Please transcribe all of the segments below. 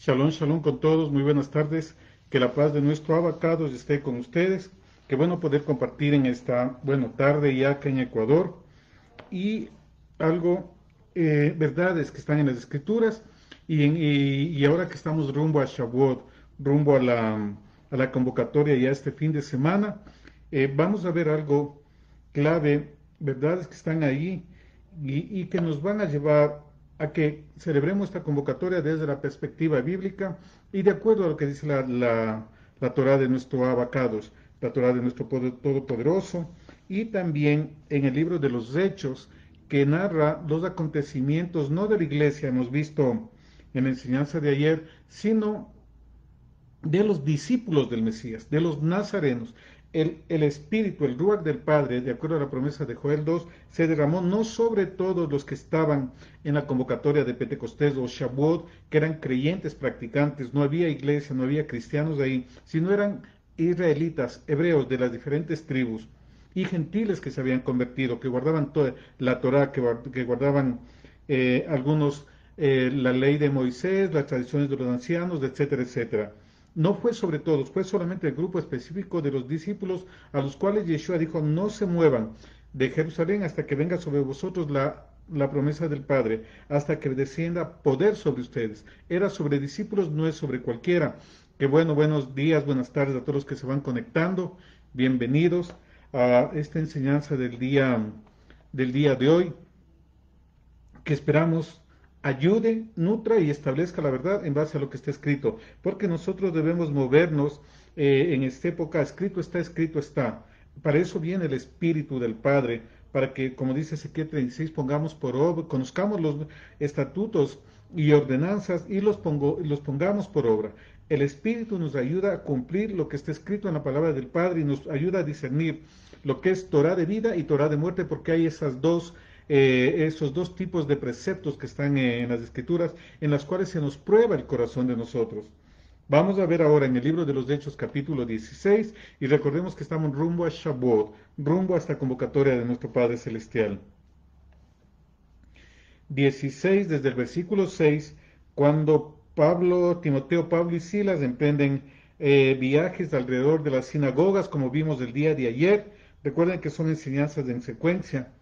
Shalom, shalom con todos, muy buenas tardes. Que la paz de nuestro Abacados esté con ustedes. Qué bueno poder compartir en esta, tarde ya acá en Ecuador. Y algo, verdades que están en las Escrituras. Y ahora que estamos rumbo a Shavuot, rumbo a la convocatoria ya este fin de semana, vamos a ver algo clave, verdades que están ahí y que nos van a llevar a que celebremos esta convocatoria desde la perspectiva bíblica y de acuerdo a lo que dice la Torá de nuestro Abacados, la Torá de nuestro Todopoderoso, y también en el libro de los Hechos, que narra los acontecimientos no de la iglesia, hemos visto en la enseñanza de ayer, sino de los discípulos del Mesías, de los nazarenos. El espíritu, el ruach del Padre, de acuerdo a la promesa de Joel 2, se derramó no sobre todos los que estaban en la convocatoria de Pentecostés o Shavuot, que eran creyentes practicantes, no había iglesia, no había cristianos ahí, sino eran israelitas, hebreos de las diferentes tribus y gentiles que se habían convertido, que guardaban toda la Torá, que guardaban algunos la ley de Moisés, las tradiciones de los ancianos, etcétera, etcétera. No fue sobre todos, fue solamente el grupo específico de los discípulos a los cuales Yeshua dijo, no se muevan de Jerusalén hasta que venga sobre vosotros la promesa del Padre, hasta que descienda poder sobre ustedes. Era sobre discípulos, no es sobre cualquiera. Que bueno, buenos días, buenas tardes a todos los que se van conectando. Bienvenidos a esta enseñanza del día de hoy, que esperamos ayude, nutra y establezca la verdad en base a lo que está escrito, porque nosotros debemos movernos en esta época, escrito está. Para eso viene el Espíritu del Padre, para que, como dice Ezequiel 36, pongamos por obra, conozcamos los estatutos y ordenanzas y los pongamos por obra. El Espíritu nos ayuda a cumplir lo que está escrito en la palabra del Padre y nos ayuda a discernir lo que es Torah de vida y Torah de muerte, porque hay esos dos tipos de preceptos que están en las Escrituras, en las cuales se nos prueba el corazón de nosotros. Vamos a ver ahora en el libro de los Hechos capítulo 16 y recordemos que estamos rumbo a Shavuot, rumbo a esta convocatoria de nuestro Padre Celestial. 16 desde el versículo 6, cuando Timoteo, Pablo y Silas emprenden viajes alrededor de las sinagogas, como vimos el día de ayer. Recuerden que son enseñanzas en secuencia.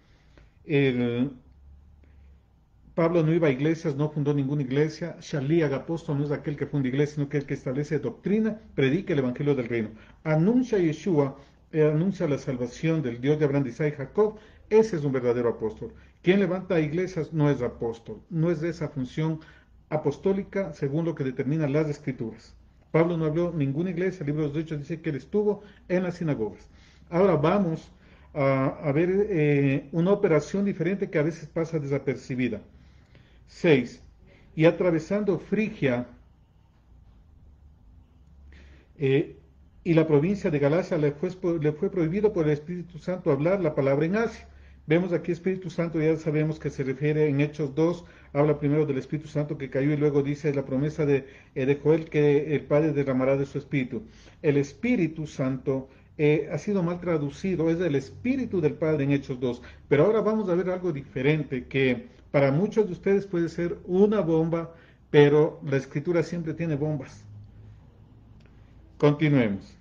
Pablo no iba a iglesias, no fundó ninguna iglesia. Shaliach, apóstol, no es aquel que funda iglesia, sino que el que establece doctrina, predica el evangelio del reino. Anuncia Yeshua, anuncia la salvación del Dios de Abraham, de Isaac y Jacob. Ese es un verdadero apóstol. Quien levanta iglesias no es apóstol, no es de esa función apostólica según lo que determinan las escrituras. Pablo no abrió ninguna iglesia, el libro de los Hechos dice que él estuvo en las sinagogas. Ahora vamos a ver una operación diferente que a veces pasa desapercibida. 6. Y atravesando Frigia y la provincia de Galacia le fue prohibido por el Espíritu Santo hablar la palabra en Asia. Vemos aquí Espíritu Santo, ya sabemos que se refiere en Hechos 2, habla primero del Espíritu Santo que cayó y luego dice la promesa de Joel que el Padre derramará de su Espíritu. El Espíritu Santo ha sido mal traducido, es el Espíritu del Padre en Hechos 2, pero ahora vamos a ver algo diferente que para muchos de ustedes puede ser una bomba, pero la Escritura siempre tiene bombas. Continuemos.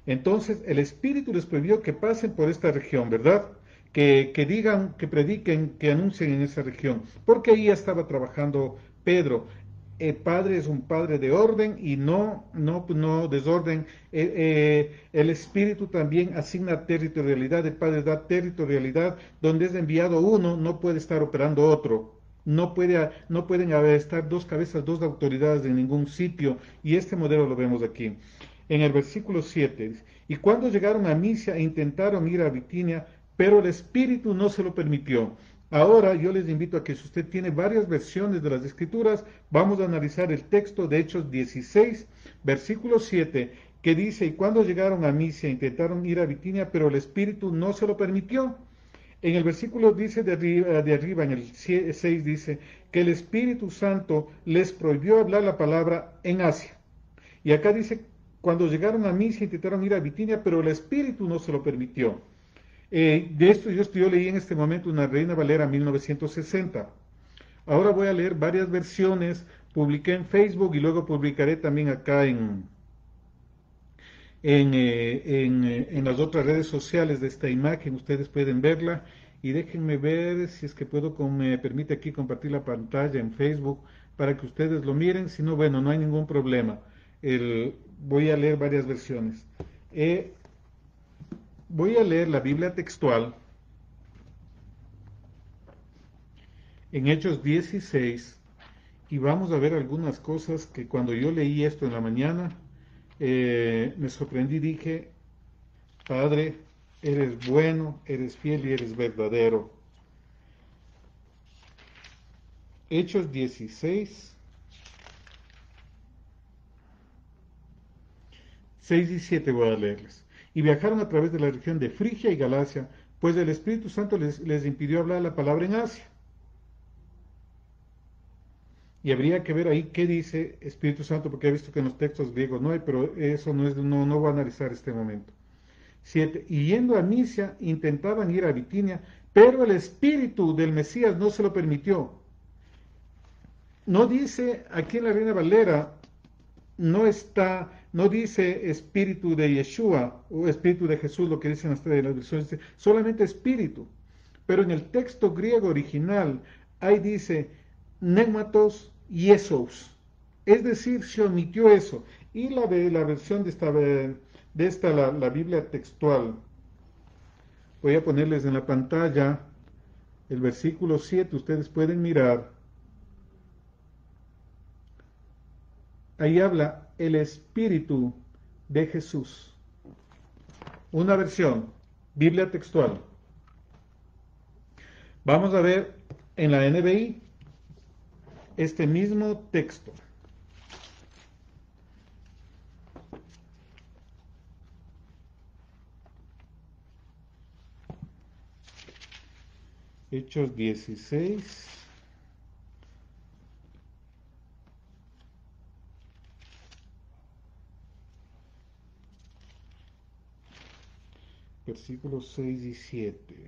Entonces el Espíritu les prohibió que pasen por esta región, ¿verdad? Que digan, que prediquen, que anuncien en esa región, porque ahí ya estaba trabajando Pedro. El Padre es un Padre de orden y no desorden. El Espíritu también asigna territorialidad. El Padre da territorialidad. Donde es enviado uno, no puede estar operando otro. No pueden estar dos cabezas, dos autoridades en ningún sitio. Y este modelo lo vemos aquí. En el versículo 7, y cuando llegaron a Misia e intentaron ir a Bitinia, pero el Espíritu no se lo permitió. Ahora yo les invito a que si usted tiene varias versiones de las Escrituras, vamos a analizar el texto de Hechos 16, versículo 7, que dice, y cuando llegaron a Misia e intentaron ir a Bitinia, pero el Espíritu no se lo permitió. En el versículo dice de arriba, en el 6 dice, que el Espíritu Santo les prohibió hablar la palabra en Asia. Y acá dice, cuando llegaron a Misia intentaron ir a Bitinia, pero el Espíritu no se lo permitió. De esto yo leí en este momento una Reina Valera 1960. Ahora voy a leer varias versiones Publiqué en Facebook y luego publicaré también acá en las otras redes sociales de esta imagen. Ustedes pueden verla y déjenme ver si es que puedo, me permite aquí compartir la pantalla en Facebook para que ustedes lo miren. Si no, bueno, no hay ningún problema. Voy a leer varias versiones. Voy a leer la Biblia textual en Hechos 16 y vamos a ver algunas cosas que cuando yo leí esto en la mañana me sorprendí, dije, Padre, eres bueno, eres fiel y eres verdadero. Hechos 16, 6 y 7 voy a leerles. Y viajaron a través de la región de Frigia y Galacia, pues el Espíritu Santo les impidió hablar la palabra en Asia. Y habría que ver ahí qué dice Espíritu Santo, porque he visto que en los textos griegos no hay, pero eso no voy a analizar este momento. 7. Y yendo a Misia, intentaban ir a Bitinia, pero el Espíritu del Mesías no se lo permitió. No dice, aquí en la Reina Valera, no dice Espíritu de Yeshua o Espíritu de Jesús, lo que dicen las versiones, solamente Espíritu. Pero en el texto griego original, ahí dice Pneumatos Iesos. Es decir, se omitió eso. Y la versión la Biblia textual, voy a ponerles en la pantalla el versículo 7, ustedes pueden mirar. Ahí habla el Espíritu de Jesús. Una versión, Biblia textual. Vamos a ver en la NBI este mismo texto. Hechos 16. Versículos 6 y 7.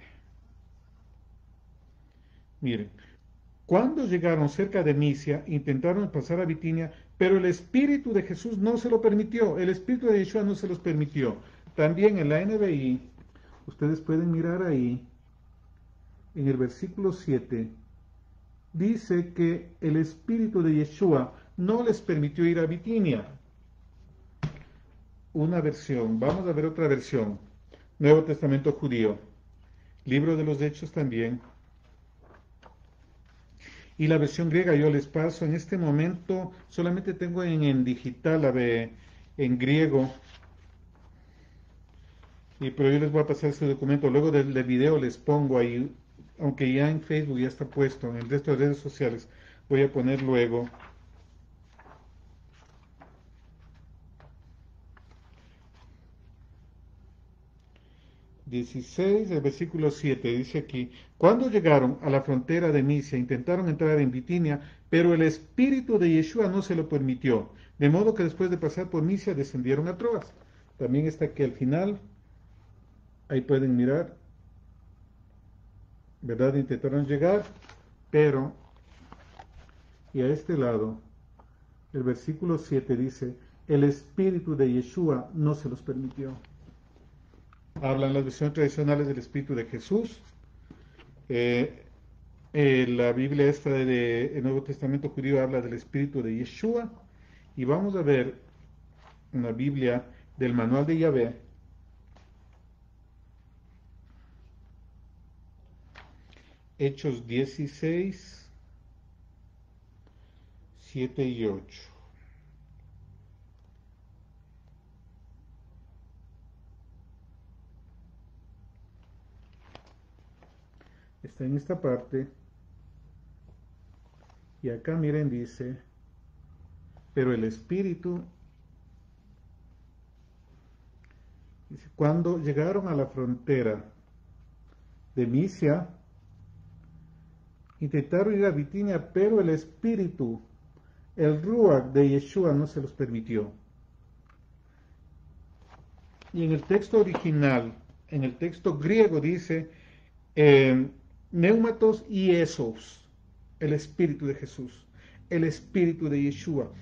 Miren, cuando llegaron cerca de Misia, intentaron pasar a Bitinia, pero el Espíritu de Jesús no se lo permitió. El Espíritu de Yeshua no se los permitió. También en la NBI, ustedes pueden mirar ahí, en el versículo 7, dice que el Espíritu de Yeshua no les permitió ir a Bitinia. Una versión, vamos a ver otra versión. Nuevo Testamento judío, Libro de los Hechos también. Y la versión griega yo les paso. En este momento solamente tengo en digital, en griego. Pero yo les voy a pasar este documento. Luego del video les pongo ahí, aunque ya en Facebook ya está puesto, en el resto de redes sociales voy a poner luego. El versículo 7 dice aquí, cuando llegaron a la frontera de Misia, intentaron entrar en Bitinia, pero el Espíritu de Yeshua no se lo permitió, de modo que después de pasar por Misia descendieron a Troas. También está aquí al final, ahí pueden mirar, ¿verdad? Intentaron llegar, pero, y a este lado, el versículo 7 dice, el Espíritu de Yeshua no se los permitió. Hablan las versiones tradicionales del Espíritu de Jesús. La Biblia esta del Nuevo Testamento judío habla del Espíritu de Yeshua. Y vamos a ver una Biblia del Manual de Yahvé. Hechos 16, 7 y 8. Está en esta parte. Y acá miren, dice, pero el Espíritu, dice, cuando llegaron a la frontera de Misia, intentaron ir a Bitinia, pero el Espíritu, el Ruach de Yeshua no se los permitió. Y en el texto original, en el texto griego dice, Pneumatos Iesos, el Espíritu de Jesús. el espíritu de Yeshua.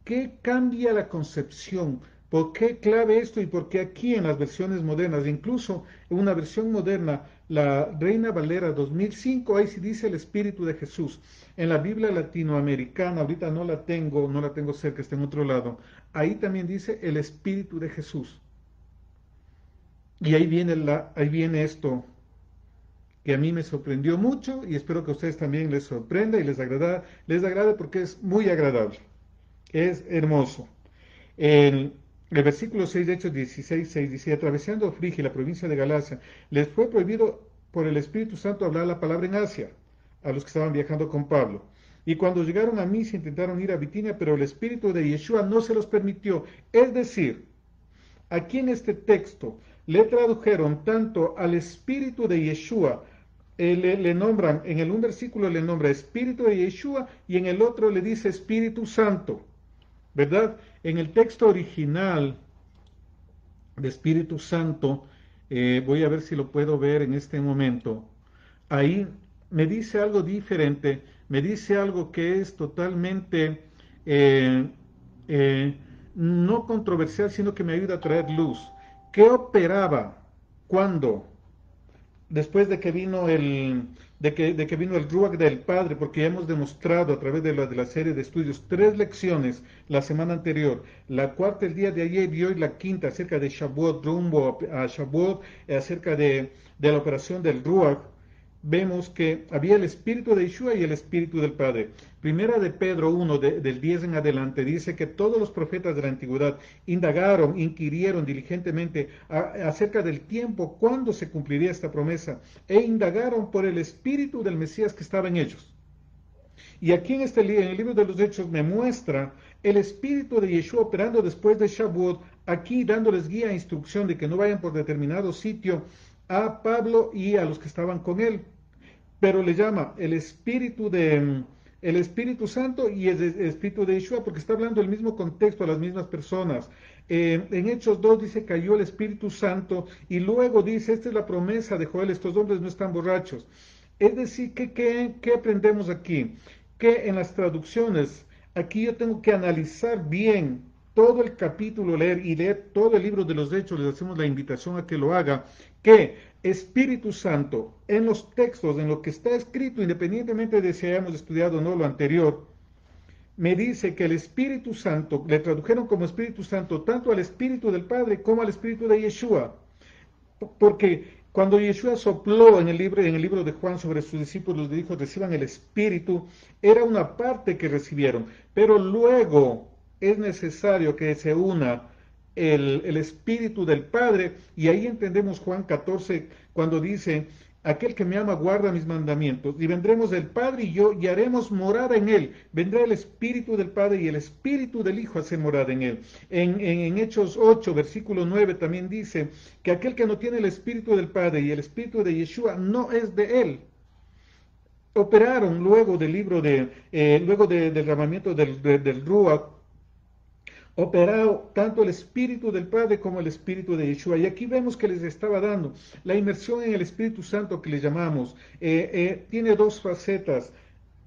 ¿Qué cambia la concepción? ¿Por qué clave esto y por qué aquí en las versiones modernas? Incluso en una versión moderna, la Reina Valera 2005, ahí sí dice el Espíritu de Jesús. En la Biblia latinoamericana, ahorita no la tengo cerca, está en otro lado. Ahí también dice el Espíritu de Jesús. Y ahí viene esto que a mí me sorprendió mucho y espero que a ustedes también les sorprenda y les agrade porque es muy agradable. Es hermoso. El versículo 6 de Hechos 16:6 dice, atravesando Frigia, la provincia de Galacia, les fue prohibido por el Espíritu Santo hablar la palabra en Asia, a los que estaban viajando con Pablo. Y cuando llegaron a Misia intentaron ir a Bitinia, pero el Espíritu de Yeshua no se los permitió. Es decir, aquí en este texto le tradujeron tanto al Espíritu de Yeshua, le nombran, en el un versículo le nombra Espíritu de Yeshua y en el otro le dice Espíritu Santo. ¿Verdad? En el texto original de Espíritu Santo, voy a ver si lo puedo ver en este momento. Ahí me dice algo diferente, me dice algo que es totalmente eh, eh, no controversial, sino que me ayuda a traer luz. ¿Qué operaba cuando? Después de que vino de que vino el Ruach del Padre, porque ya hemos demostrado a través de la serie de estudios 3 lecciones la semana anterior, la cuarta el día de ayer y hoy la quinta acerca de Shavuot, rumbo a Shavuot, acerca de la operación del Ruach, vemos que había el espíritu de Yeshua y el espíritu del Padre. Primera de Pedro 1, del 10 en adelante, dice que todos los profetas de la antigüedad indagaron, inquirieron diligentemente acerca del tiempo, cuándo se cumpliría esta promesa, e indagaron por el espíritu del Mesías que estaba en ellos. Y aquí en en el libro de los Hechos, me muestra el espíritu de Yeshua operando después de Shavuot, aquí dándoles guía e instrucción de que no vayan por determinado sitio a Pablo y a los que estaban con él, pero le llama el Espíritu Santo y el Espíritu de Yeshua, porque está hablando el mismo contexto a las mismas personas. En Hechos 2 dice cayó el Espíritu Santo y luego dice, esta es la promesa de Joel, estos hombres no están borrachos. Es decir, ¿qué aprendemos aquí? Que en las traducciones, aquí yo tengo que analizar bien todo el capítulo, leer todo el libro de los Hechos, les hacemos la invitación a que lo haga, que Espíritu Santo en los textos, en lo que está escrito, independientemente de si hayamos estudiado o no lo anterior, me dice que el Espíritu Santo, le tradujeron como Espíritu Santo tanto al Espíritu del Padre como al Espíritu de Yeshua, porque cuando Yeshua sopló en el libro de Juan sobre sus discípulos, le dijo, reciban el Espíritu, era una parte que recibieron, pero luego es necesario que se una el Espíritu del Padre, y ahí entendemos Juan 14, cuando dice, aquel que me ama guarda mis mandamientos, y vendremos el Padre y yo, y haremos morada en él. Vendrá el Espíritu del Padre y el Espíritu del Hijo a hacer morada en él. En Hechos 8, versículo 9, también dice que aquel que no tiene el Espíritu del Padre y el Espíritu de Yeshua no es de él. Operaron luego del derramamiento del Ruach, operado tanto el Espíritu del Padre como el Espíritu de Yeshua. Y aquí vemos que les estaba dando la inmersión en el Espíritu Santo que le llamamos. Tiene dos facetas,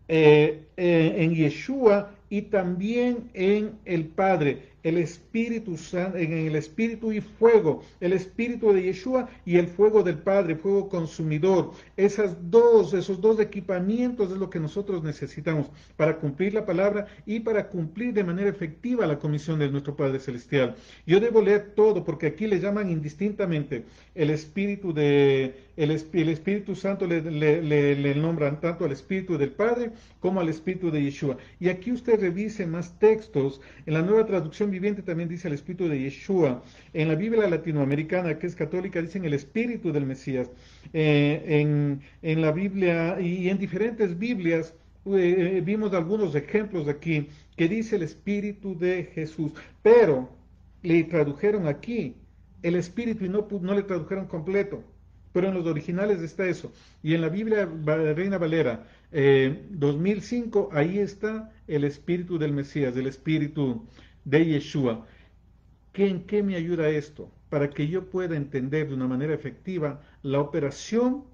en Yeshua y también en el Padre. El Espíritu Santo, en el Espíritu y fuego, el Espíritu de Yeshua y el fuego del Padre, fuego consumidor. Esos dos equipamientos es lo que nosotros necesitamos para cumplir la palabra y para cumplir de manera efectiva la comisión de nuestro Padre Celestial. Yo debo leer todo porque aquí le llaman indistintamente el Espíritu Santo le nombran tanto al Espíritu del Padre como al Espíritu de Yeshua. Y aquí usted revise más textos. En la Nueva Traducción Viviente también dice el Espíritu de Yeshua. En la Biblia latinoamericana, que es católica, dicen el Espíritu del Mesías. En la Biblia y en diferentes Biblias vimos algunos ejemplos aquí que dice el Espíritu de Jesús. Pero le tradujeron aquí el Espíritu y no le tradujeron completo. Pero en los originales está eso. Y en la Biblia Reina Valera 2005, ahí está el Espíritu del Mesías, el Espíritu de Yeshua. ¿En qué me ayuda esto? Para que yo pueda entender de una manera efectiva la operación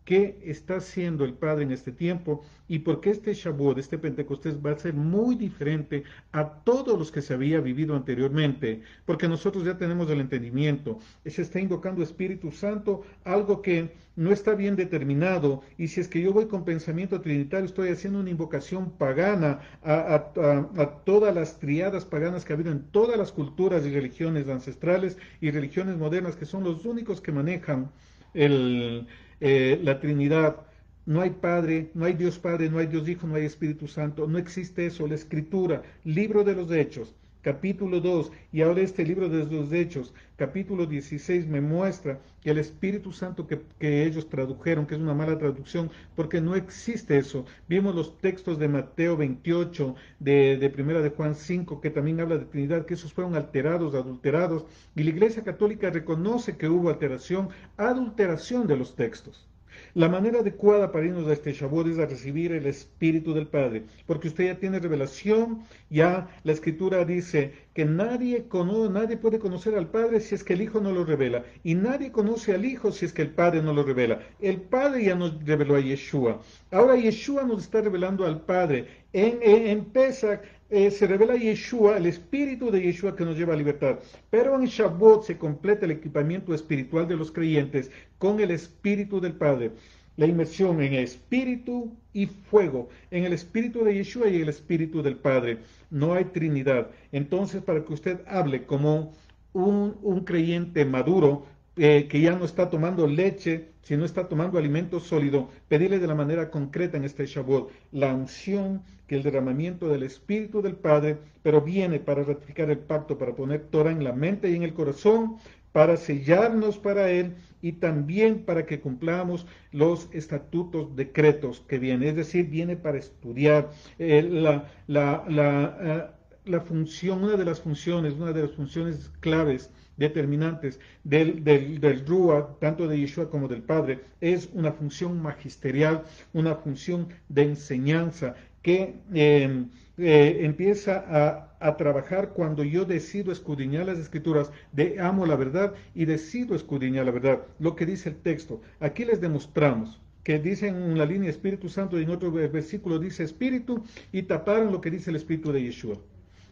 qué está haciendo el Padre en este tiempo y por qué este Shavuot, este Pentecostés va a ser muy diferente a todos los que se había vivido anteriormente, porque nosotros ya tenemos el entendimiento, se está invocando Espíritu Santo, algo que no está bien determinado, y si es que yo voy con pensamiento trinitario, estoy haciendo una invocación pagana a todas las triadas paganas que ha habido en todas las culturas y religiones ancestrales y religiones modernas, que son los únicos que manejan la Trinidad. No hay Padre, no hay Dios Padre, no hay Dios Hijo, no hay Espíritu Santo, no existe eso. La Escritura, libro de los Hechos, capítulo 2, y ahora este libro de los Hechos, capítulo 16, me muestra que el Espíritu Santo que ellos tradujeron, que es una mala traducción, porque no existe eso. Vimos los textos de Mateo 28, de Primera de Juan 5, que también habla de Trinidad, que esos fueron alterados, adulterados, y la Iglesia Católica reconoce que hubo alteración, adulteración de los textos. La manera adecuada para irnos a este Shavuot es a recibir el Espíritu del Padre, porque usted ya tiene revelación, ya la Escritura dice que nadie puede conocer al Padre si es que el Hijo no lo revela, y nadie conoce al Hijo si es que el Padre no lo revela. El Padre ya nos reveló a Yeshua. Ahora Yeshua nos está revelando al Padre. En Pesach se revela Yeshua, el Espíritu de Yeshua que nos lleva a libertad. Pero en Shavuot se completa el equipamiento espiritual de los creyentes con el Espíritu del Padre. La inmersión en espíritu y fuego, en el Espíritu de Yeshua y el Espíritu del Padre. No hay Trinidad. Entonces, para que usted hable como un creyente maduro, que ya no está tomando leche, sino está tomando alimento sólido, pedirle de la manera concreta en este Shavuot la unción, que el derramamiento del Espíritu del Padre, pero viene para ratificar el pacto, para poner Torah en la mente y en el corazón, para sellarnos para Él y también para que cumplamos los estatutos, decretos que vienen. Es decir, viene para estudiar la función, una de las funciones claves, determinantes del Ruach, tanto de Yeshua como del Padre, es una función magisterial, una función de enseñanza que empieza a trabajar cuando yo decido escudriñar las Escrituras, amo la verdad y decido escudriñar la verdad. Lo que dice el texto, aquí les demostramos que dice en la línea Espíritu Santo y en otro versículo dice Espíritu y taparon lo que dice el Espíritu de Yeshua.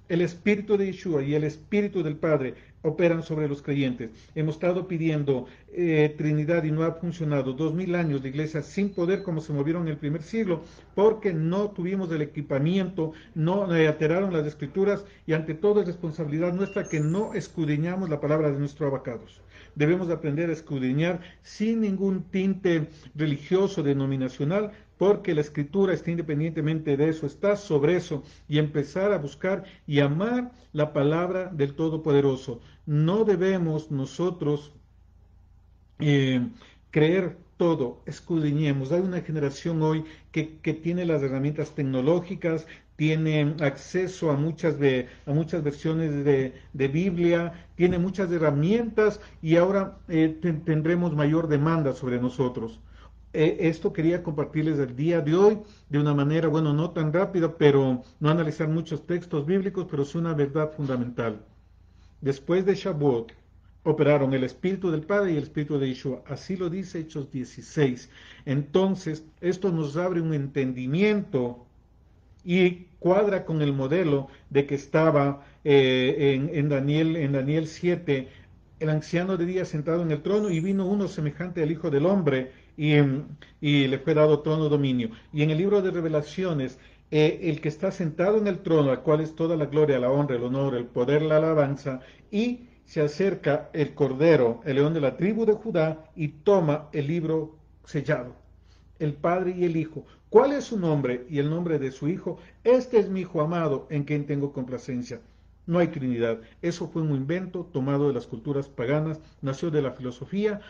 El Espíritu de Yeshua y el Espíritu del Padre operan sobre los creyentes. Hemos estado pidiendo Trinidad y no ha funcionado. 2000 años de iglesia sin poder como se movieron en el primer siglo porque no tuvimos el equipamiento, no alteraron las escrituras y ante todo es responsabilidad nuestra que no escudriñamos la palabra de nuestro abacados. Debemos aprender a escudriñar sin ningún tinte religioso, denominacional, porque la escritura está independientemente de eso, está sobre eso, y empezar a buscar y amar la palabra del Todopoderoso. No debemos nosotros creer todo, escudriñemos. Hay una generación hoy que tiene las herramientas tecnológicas, tiene acceso a muchas versiones de Biblia, tiene muchas herramientas y ahora tendremos mayor demanda sobre nosotros. Esto quería compartirles el día de hoy de una manera, bueno, no tan rápida, pero no analizar muchos textos bíblicos, pero es una verdad fundamental. Después de Shavuot, operaron el Espíritu del Padre y el Espíritu de Yeshua. Así lo dice Hechos 16. Entonces, esto nos abre un entendimiento y cuadra con el modelo de que estaba en Daniel 7, el anciano de día sentado en el trono y vino uno semejante al Hijo del Hombre y le fue dado trono dominio. Y en el libro de Revelaciones, el que está sentado en el trono, al cual es toda la gloria, la honra, el honor, el poder, la alabanza, y se acerca el Cordero, el león de la tribu de Judá, y toma el libro sellado. El Padre y el Hijo. ¿Cuál es su nombre y el nombre de su Hijo? Este es mi Hijo amado, en quien tengo complacencia. No hay Trinidad. Eso fue un invento tomado de las culturas paganas, nació de la filosofía,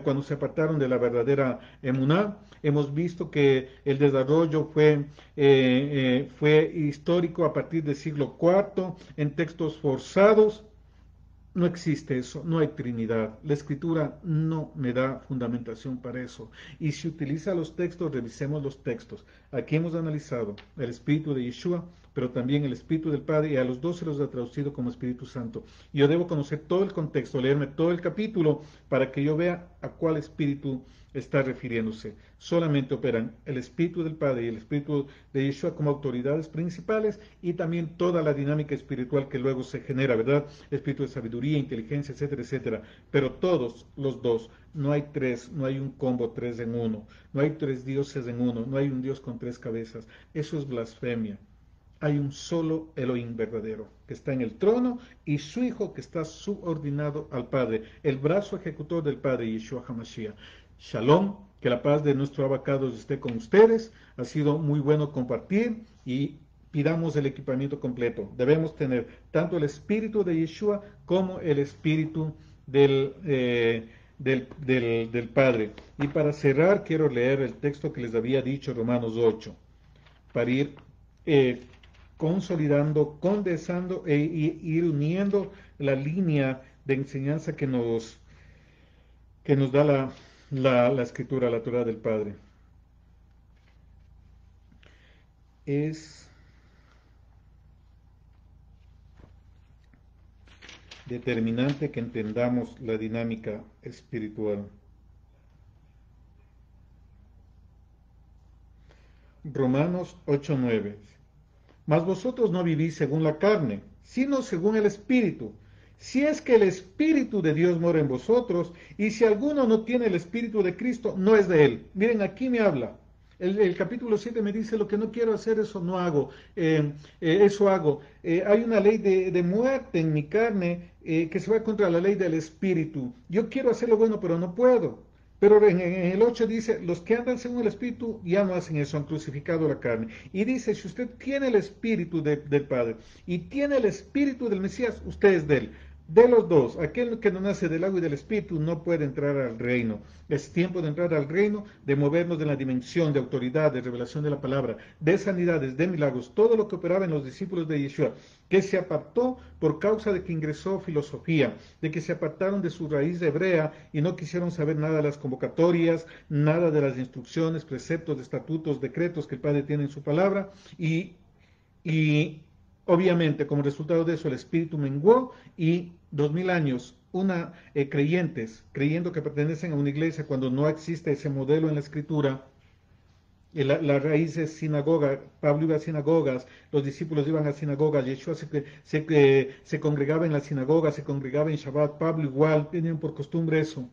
cuando se apartaron de la verdadera emuná. Hemos visto que el desarrollo fue histórico a partir del siglo IV, en textos forzados. No existe eso, no hay Trinidad. La Escritura no me da fundamentación para eso. Y si utiliza los textos, revisemos los textos. Aquí hemos analizado el Espíritu de Yeshua, pero también el Espíritu del Padre, y a los dos se los ha traducido como Espíritu Santo. Yo debo conocer todo el contexto, leerme todo el capítulo para que yo vea a cuál espíritu está refiriéndose. Solamente operan el Espíritu del Padre y el Espíritu de Yeshua como autoridades principales, y también toda la dinámica espiritual que luego se genera, ¿verdad? Espíritu de sabiduría, inteligencia, etcétera, etcétera. Pero todos los dos, no hay tres, no hay un combo tres en uno, no hay tres dioses en uno, no hay un Dios con tres cabezas. Eso es blasfemia. Hay un solo Elohim verdadero, que está en el trono, y su Hijo que está subordinado al Padre, el brazo ejecutor del Padre, Yeshua HaMashiach. Shalom, que la paz de nuestro Abacados esté con ustedes. Ha sido muy bueno compartir, y pidamos el equipamiento completo. Debemos tener tanto el espíritu de Yeshua como el espíritu del Padre. Y para cerrar, quiero leer el texto que les había dicho, Romanos 8, para ir eh, consolidando, condensando e ir uniendo la línea de enseñanza que nos da la escritura, la Torah del Padre. Es determinante que entendamos la dinámica espiritual. Romanos 8:9. Mas vosotros no vivís según la carne, sino según el Espíritu. Si es que el Espíritu de Dios mora en vosotros, y si alguno no tiene el Espíritu de Cristo, no es de él. Miren, aquí me habla. El capítulo 7 me dice, lo que no quiero hacer, eso no hago, eso hago. Hay una ley de muerte en mi carne que se va contra la ley del Espíritu. Yo quiero hacer lo bueno, pero no puedo. Pero en el 8 dice, los que andan según el Espíritu ya no hacen eso, han crucificado la carne. Y dice, si usted tiene el Espíritu del Padre y tiene el Espíritu del Mesías, usted es de él. De los dos, aquel que no nace del agua y del Espíritu no puede entrar al reino. Es tiempo de entrar al reino, de movernos de la dimensión de autoridad, de revelación de la palabra, de sanidades, de milagros, todo lo que operaba en los discípulos de Yeshua, que se apartó por causa de que ingresó filosofía, de que se apartaron de su raíz hebrea y no quisieron saber nada de las convocatorias, nada de las instrucciones, preceptos, estatutos, decretos que el Padre tiene en su palabra, y obviamente, como resultado de eso, el espíritu menguó, y 2000 años, creyentes, creyendo que pertenecen a una iglesia cuando no existe ese modelo en la escritura. La raíz es sinagoga, Pablo iba a sinagogas, los discípulos iban a sinagogas, Yeshua se congregaba en la sinagoga, se congregaba en Shabbat, Pablo igual, tenían por costumbre eso.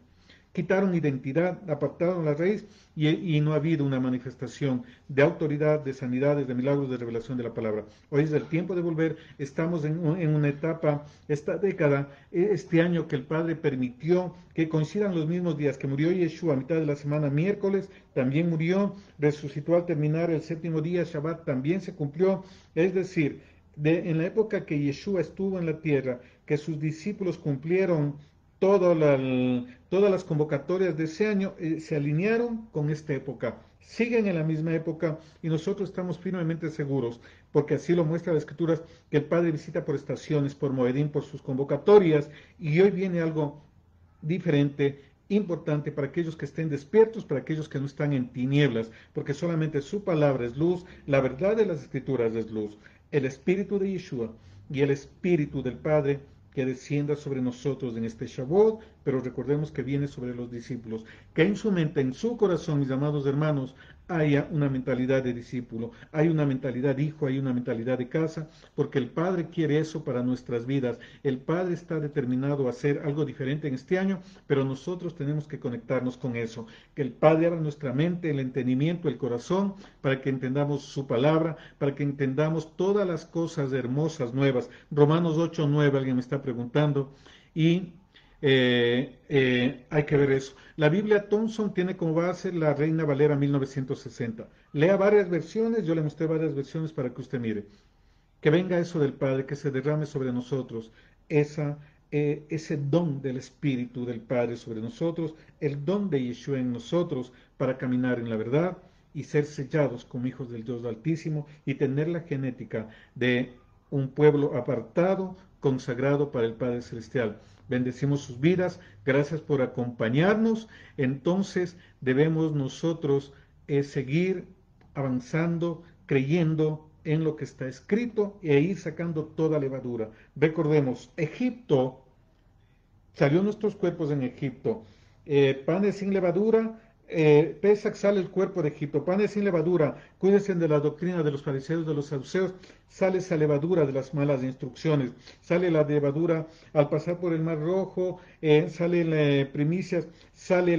Quitaron identidad, apartaron la raíz, y no ha habido una manifestación de autoridad, de sanidades, de milagros, de revelación de la palabra. Hoy es el tiempo de volver, estamos en una etapa, esta década, este año que el Padre permitió que coincidan los mismos días que murió Yeshua a mitad de la semana, miércoles, también murió, resucitó al terminar el séptimo día, Shabbat también se cumplió, es decir, en la época que Yeshua estuvo en la tierra, que sus discípulos cumplieron todas las convocatorias de ese año, se alinearon con esta época, siguen en la misma época, y nosotros estamos firmemente seguros, porque así lo muestra la Escritura, que el Padre visita por estaciones, por Moedim, por sus convocatorias, y hoy viene algo diferente, importante para aquellos que estén despiertos, para aquellos que no están en tinieblas, porque solamente su palabra es luz, la verdad de las Escrituras es luz, el Espíritu de Yeshua y el Espíritu del Padre que descienda sobre nosotros en este Shavuot, pero recordemos que viene sobre los discípulos, que en su mente, en su corazón, mis amados hermanos, haya una mentalidad de discípulo, hay una mentalidad de hijo, hay una mentalidad de casa, porque el Padre quiere eso para nuestras vidas. El Padre está determinado a hacer algo diferente en este año, pero nosotros tenemos que conectarnos con eso, que el Padre abra nuestra mente, el entendimiento, el corazón, para que entendamos su palabra, para que entendamos todas las cosas hermosas, nuevas. Romanos 8:9, alguien me está preguntando, y hay que ver eso. La Biblia Thompson tiene como base la Reina Valera 1960. Lea varias versiones, yo le mostré varias versiones para que usted mire. Que venga eso del Padre, que se derrame sobre nosotros, ese don del Espíritu del Padre sobre nosotros, el don de Yeshua en nosotros, para caminar en la verdad y ser sellados como hijos del Dios Altísimo, y tener la genética de un pueblo apartado, consagrado para el Padre Celestial. Bendecimos sus vidas, gracias por acompañarnos. Entonces debemos nosotros seguir avanzando, creyendo, en lo que está escrito e ir sacando toda levadura. Recordemos, Egipto, salió nuestros cuerpos en Egipto. Panes sin levadura, Pesach sale el cuerpo de Egipto. Panes sin levadura, cuídense de la doctrina de los fariseos, de los saduceos. Sale esa levadura de las malas instrucciones. Sale la levadura al pasar por el Mar Rojo, sale primicias, sale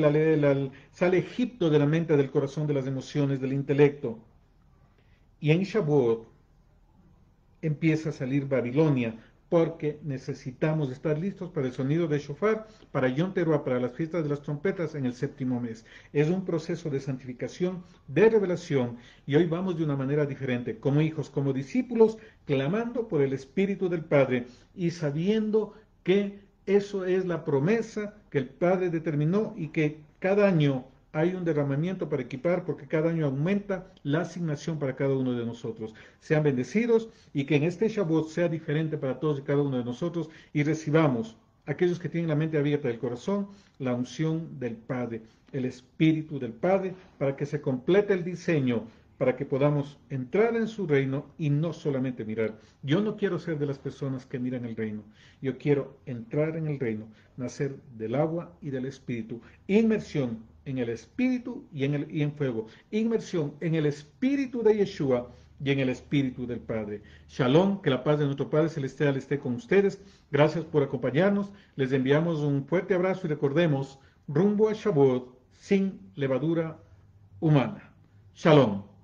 Egipto de la mente, del corazón, de las emociones, del intelecto. Y en Shavuot empieza a salir Babilonia, porque necesitamos estar listos para el sonido de shofar, para Yom Teruah, para las fiestas de las trompetas en el séptimo mes. Es un proceso de santificación, de revelación, y hoy vamos de una manera diferente, como hijos, como discípulos, clamando por el Espíritu del Padre y sabiendo que eso es la promesa que el Padre determinó y que cada año hay un derramamiento para equipar, porque cada año aumenta la asignación para cada uno de nosotros. Sean bendecidos y que en este Shavuot sea diferente para todos y cada uno de nosotros y recibamos, aquellos que tienen la mente abierta del corazón, la unción del Padre, el Espíritu del Padre, para que se complete el diseño, para que podamos entrar en su reino y no solamente mirar. Yo no quiero ser de las personas que miran el reino. Yo quiero entrar en el reino, nacer del agua y del Espíritu. Inmersión en el Espíritu y en fuego. Inmersión en el Espíritu de Yeshua y en el Espíritu del Padre. Shalom, que la paz de nuestro Padre Celestial esté con ustedes. Gracias por acompañarnos. Les enviamos un fuerte abrazo y recordemos, rumbo a Shavuot sin levadura humana. Shalom.